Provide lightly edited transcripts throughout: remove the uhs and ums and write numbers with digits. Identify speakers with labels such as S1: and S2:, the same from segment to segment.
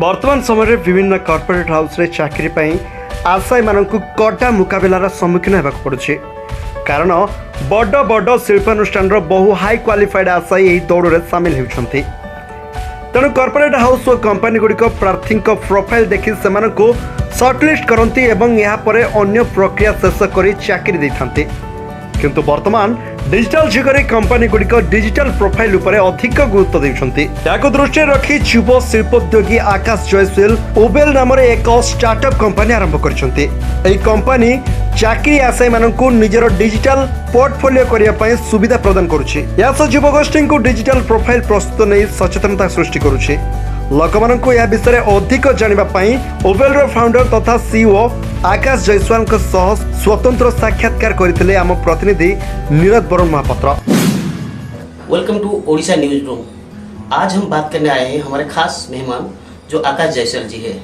S1: वर्तमान समय विभिन्न कॉर्पोरेट हाउस रे चाकरी पाई आशायी मानकु कड़ा मुकाबलार सम्मुखीन होगा पड़ुछि कारण बड़ बड़ शिल्पानुष्ठान बहु हाई क्वालिफाइड आशायी यही दौड़ में सामिल होती। तेणु कॉर्पोरेट हाउस और कंपनी गुड़िक प्रार्थी प्रोफाइल देखि सेमानकु सर्टलिस्ट करती एवं यहाँ पर अन्य प्रक्रिया शेष कर चाकरी देते। किंतु वर्तमान डिजिटल जुगरे कंपनी गुड़िक डिजिटल प्रोफाइल उपर अधिक गुरुत्व देउछन्ति। याको दृष्टि रखी युव शिल्पोद्योगी आकाश जयस्वाल उबेल नाम एक स्टार्टअप कंपनी आरंभ करछन्ति। एही कंपनी चाकरी आशायी मानकु निजर डिजिटल पोर्टफोलियो करिया पई सुविधा प्रदान करुछि। या सह युवगोष्ठी को डिजिटल प्रोफाइल प्रस्तुत नै सचेतनता सृष्टि करुछि। लोकमानंकु या विषय अधिक जानिबा पई उबेलर फाउंडर तथा सीईओ आकाश जयस्वाल सह स्वतंत्र साक्षात्कार करथिले आम प्रतिनिधि Neeraj Barun Mahapatra.
S2: Welcome to Odisha news room. आज हम बात करने आए हैं हमारे खास मेहमान जो आकाश जयस्वाल जी है,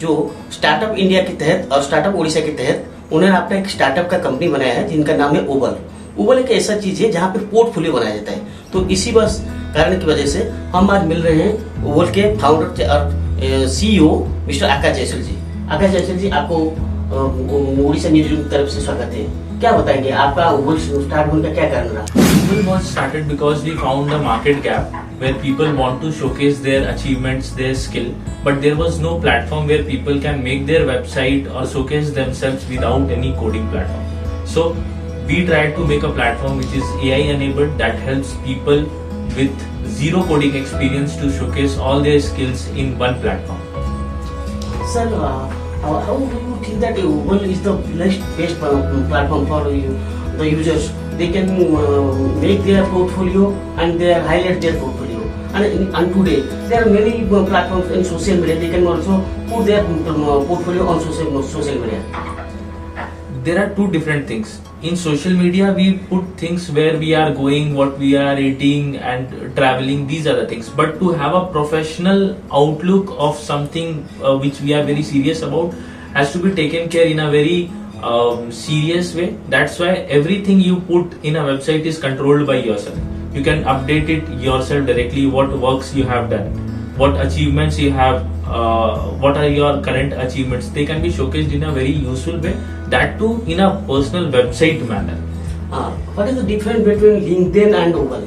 S2: जो स्टार्टअप इंडिया के तहत और स्टार्टअप ओडिशा के तहत उन्होंने अपना एक स्टार्टअप का कंपनी बनाया है जिनका नाम है उबल। उबल एक ऐसा चीज है जहाँ पे पोर्टफोलियो बनाया जाता है। तो इसी बस कारण की वजह से हम आज मिल रहे हैं उबल के फाउंडर और सीईओ मिस्टर आकाश जयस्वाल जी। आकाश जयस्वाल जी, आपको ओडिशा न्यूज रूम की तरफ से स्वागत है। क्या बताएंगे आपका उबल स्टार्ट होने का क्या कारण रहा?
S3: Uber was started because we found a market gap where people want to showcase their achievements, their skill, but there was no platform where people can make their website or showcase themselves without any coding platform. So we tried to make a platform which is AI enabled that helps people with zero coding experience to showcase all their skills in one platform.
S2: Sir, how do you think that Uber is the best platform for you, the users? They can make their portfolio and they highlight their portfolio. And today there are many platforms in social media. They can also put their portfolio on social media.
S3: There are two different things. In social media, we put things where we are going, what we are eating, and traveling. These are the things. But to have a professional outlook of something which we are very serious about has to be taken care in a very serious way. That's why everything you put in a website is controlled by yourself. You can update it yourself directly. What works you have done, what achievements you have, what are your current achievements. They can be showcased in a very useful way. That too in a personal website manner.
S2: What is the difference between LinkedIn and Uber?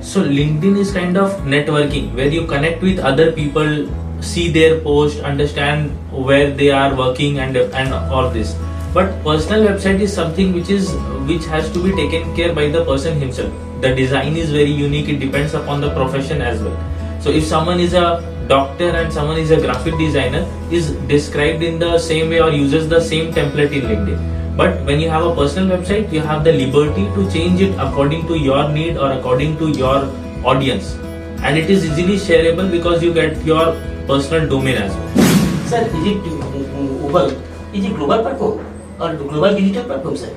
S3: So LinkedIn is kind of networking where you connect with other people, see their post, understand where they are working and all this. But personal website is something which has to be taken care by the person himself. The design is very unique. It depends upon the profession as well. So if someone is a doctor and someone is a graphic designer, is described in the same way or uses the same template in LinkedIn. But when you have a personal website, you have the liberty to change it according to your need or according to your audience, and it is easily shareable because you get your personal domain as well.
S2: Sir, is it Uber is a global platform or global digital platform, sir?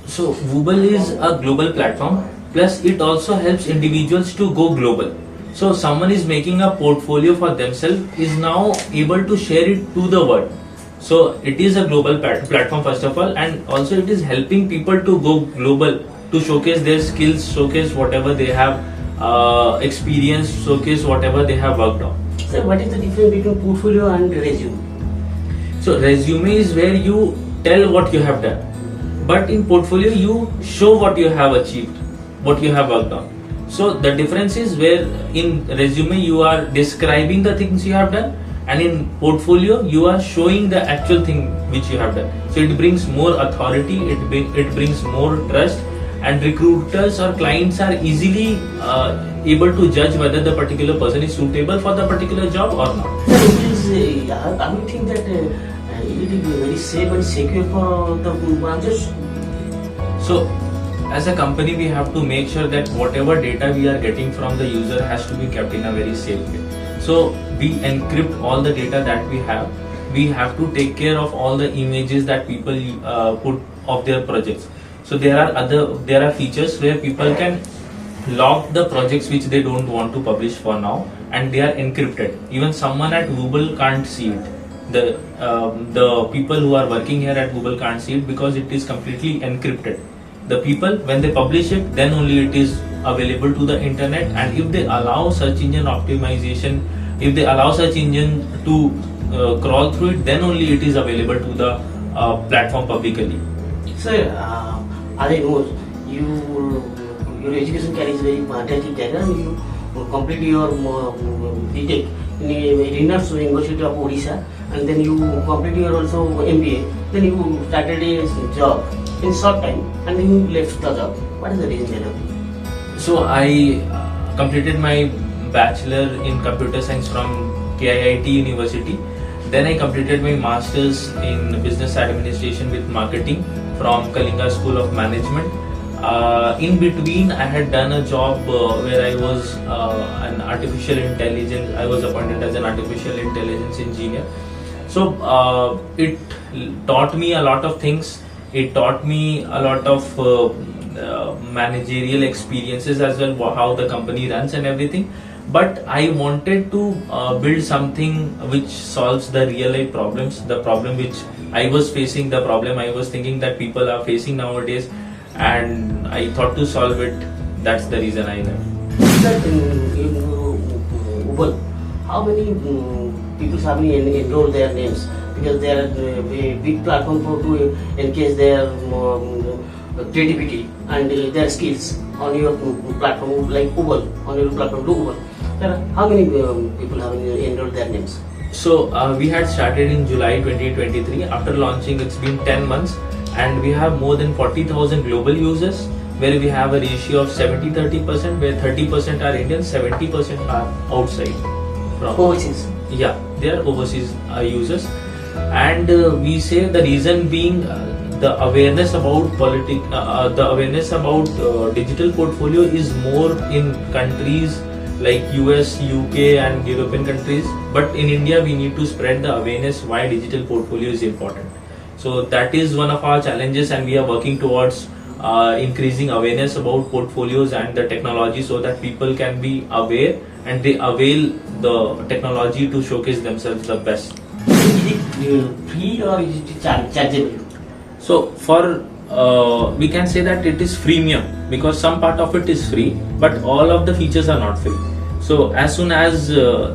S3: So Wooble is a global platform, plus it also helps individuals to go global. So someone is making a portfolio for themselves is now able to share it to the world. So it is a global platform first of all, and also it is helping people to go global, to showcase their skills, showcase whatever they have experienced, showcase whatever they have worked on.
S2: Sir, what is the difference between portfolio and resume?
S3: So resume is where you tell what you have done, but in portfolio you show what you have achieved, what you have worked on. So the difference is where in resume you are describing the things you have done, and in portfolio you are showing the actual thing which you have done. So it brings more authority, it brings more trust, and recruiters or clients are easily able to judge whether the particular person is suitable for the particular job or not.
S2: Sir, I would think that it is very safe and secure for the branches.
S3: So as a company, we have to make sure that whatever data we are getting from the user has to be kept in a very safe way. So we encrypt all the data that we have. We have to take care of all the images that people put of their projects. So there are features where people can log the projects which they don't want to publish for now, and they are encrypted. Even someone at Google can't see it. The people who are working here at Google can't see it because it is completely encrypted. The people, when they publish it, then only it is available to the internet. And if they allow search engine optimization If they allow such engine to crawl through it, then only it is available to the platform publicly.
S2: Sir, as I know, your education carries very fantastic career, and you complete your BTech in Reynolds University of Odisha, and then you complete your also MBA. Then you started a job in short time, and then you left the job. What is the reason there?
S3: So I completed my bachelor in computer science from KIIT University. Then I completed my masters in business administration with marketing from Kalinga School of Management. In between, I had done a job where I was an artificial intelligence. I was appointed as an artificial intelligence engineer. So it taught me a lot of things. It taught me a lot of managerial experiences as well, how the company runs and everything. But I wanted to build something which solves the real life problems, the problem which I was facing, the problem I was thinking that people are facing nowadays, and I thought to solve it. That's the reason I left.
S2: Sir, in Uber, how many people have enrolled their names? Because they are a big platform for to encase their creativity and their skills on your platform, like Uber, on your platform to Uber. Sir, how many people have enrolled their names?
S3: So we had started in July 2023. After launching, it's been 10 months, and we have more than 40,000 global users, where we have a ratio of 70-30%, where 30% are Indian, 70% are outside. From
S2: Overseas.
S3: Yeah, they are overseas users, and we say the reason being the awareness about digital portfolio is more in countries like US, UK and European countries, but in India we need to spread the awareness why digital portfolio is important. So that is one of our challenges, and we are working towards increasing awareness about portfolios and the technology, so that people can be aware and they avail the technology to showcase themselves the best.
S2: Is it free or is it chargeable?
S3: So for we can say that it is freemium, because some part of it is free, but all of the features are not free. So as soon as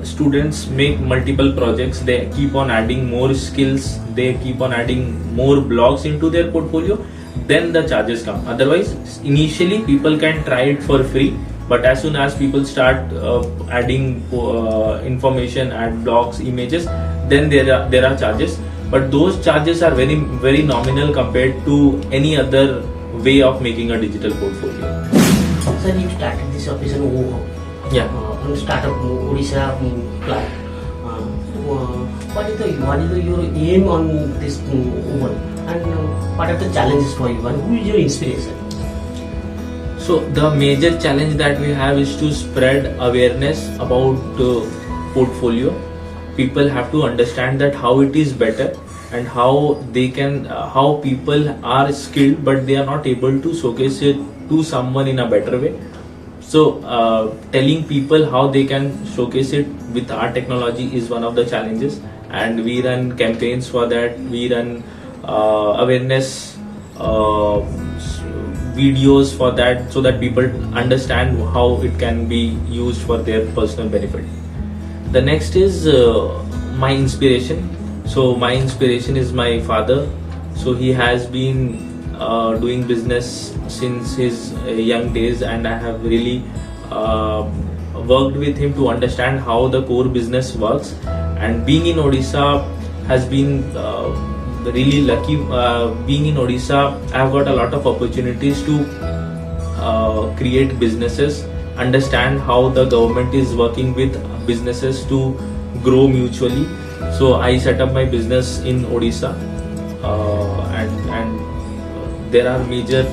S3: students make multiple projects, they keep on adding more skills, they keep on adding more blogs into their portfolio, then the charges come. Otherwise, initially people can try it for free, but as soon as people start adding information, add blogs, images, then there are charges. But those charges are very, very nominal compared to any other way of making a digital portfolio.
S2: Sir, you started this office in Oho.
S3: Yeah.
S2: From startup Odisha plant. What is your aim on this Uber, and what are the challenges for you, and who is your inspiration?
S3: So the major challenge that we have is to spread awareness about portfolio. People have to understand that how it is better, and how they can how people are skilled but they are not able to showcase it to someone in a better way. So telling people how they can showcase it with our technology is one of the challenges, and we run campaigns for that. We run awareness videos for that, so that people understand how it can be used for their personal benefit. The next is my inspiration. So my inspiration is my father. So he has been doing business since his young days, and I have really worked with him to understand how the core business works. And being in Odisha has been really lucky. Being in Odisha, I have got a lot of opportunities to create businesses, understand how the government is working with businesses to grow mutually. So I set up my business in Odisha, and there are major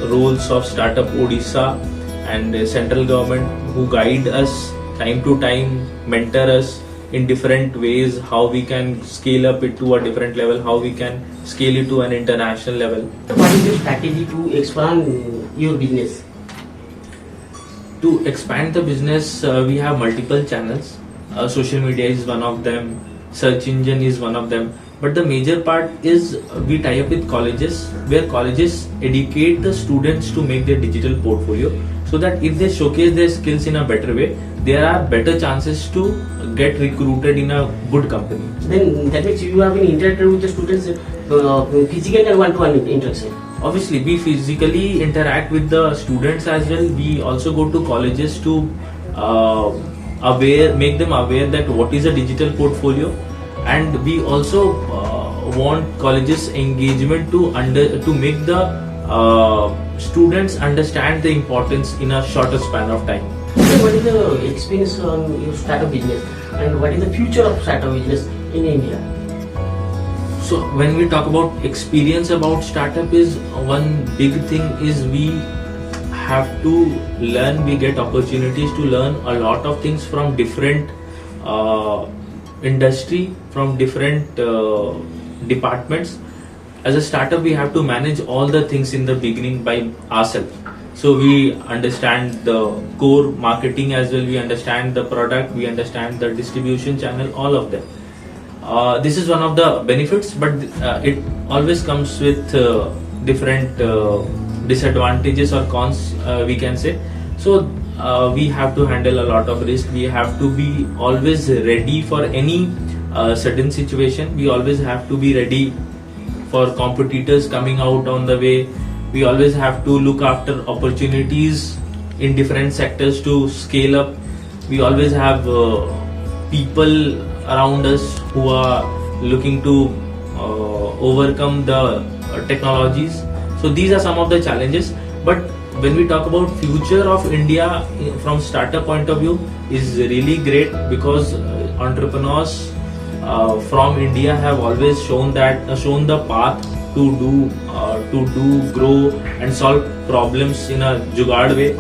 S3: roles of Startup Odisha and central government who guide us time to time, mentor us in different ways, how we can scale up it to a different level, how we can scale it to an international level.
S2: What is your strategy to expand your business?
S3: To expand the business, we have multiple channels. Social media is one of them, search engine is one of them, but the major part is we tie up with colleges, where colleges educate the students to make their digital portfolio, so that if they showcase their skills in a better way, there are better chances to get recruited in a good company.
S2: Then that means you have been interacted with the students physically and one-to-one interaction.
S3: Obviously, we physically interact with the students as well. We also go to colleges to make them aware that what is a digital portfolio, and we also want colleges engagement to make the students understand the importance in a shorter span of time.
S2: So what is the experience on your startup business and what is the future of startup business in India?
S3: So when we talk about experience about startup, is one big thing is we have to learn. We get opportunities to learn a lot of things from different industry, from different departments. As a startup, we have to manage all the things in the beginning by ourselves. So we understand the core marketing as well. We understand the product. We understand the distribution channel. All of them. This is one of the benefits, but it always comes with different disadvantages or cons, we can say. So we have to handle a lot of risk. We have to be always ready for any sudden situation. We always have to be ready for competitors coming out on the way. We always have to look after opportunities in different sectors to scale up. We always have people around us who are looking to overcome the technologies. So these are some of the challenges. But when we talk about future of India from startup point of view, is really great, because entrepreneurs from India have always shown the path to do, grow and solve problems in a jugaad way,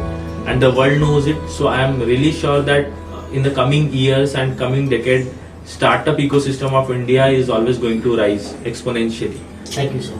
S3: and the world knows it. So I am really sure that in the coming years and coming decade, startup ecosystem of India is always going to rise exponentially.
S2: Thank you, sir.